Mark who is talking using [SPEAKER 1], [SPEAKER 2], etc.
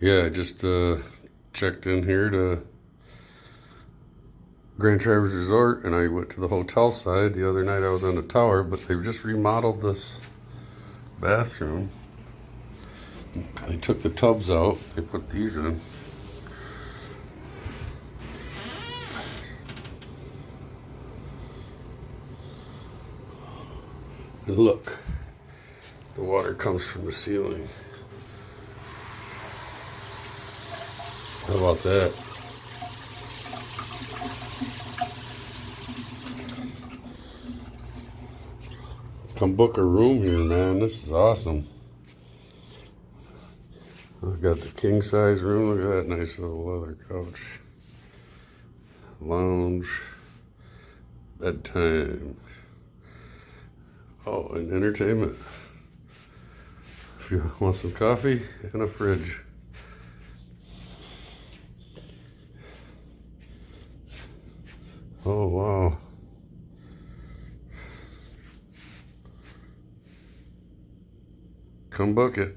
[SPEAKER 1] Yeah, I just checked in here to Grand Traverse Resort, and I went to the hotel side. The other night I was on the tower, but they've just remodeled this bathroom. They took the tubs out. They put these in. And look, the water comes from the ceiling. How about that? Come book a room here, man. This is awesome. I've got the king size room. Look at that nice little leather couch. Lounge. Bedtime. Oh, and entertainment. If you want some coffee and a fridge. Oh, wow. Come book it.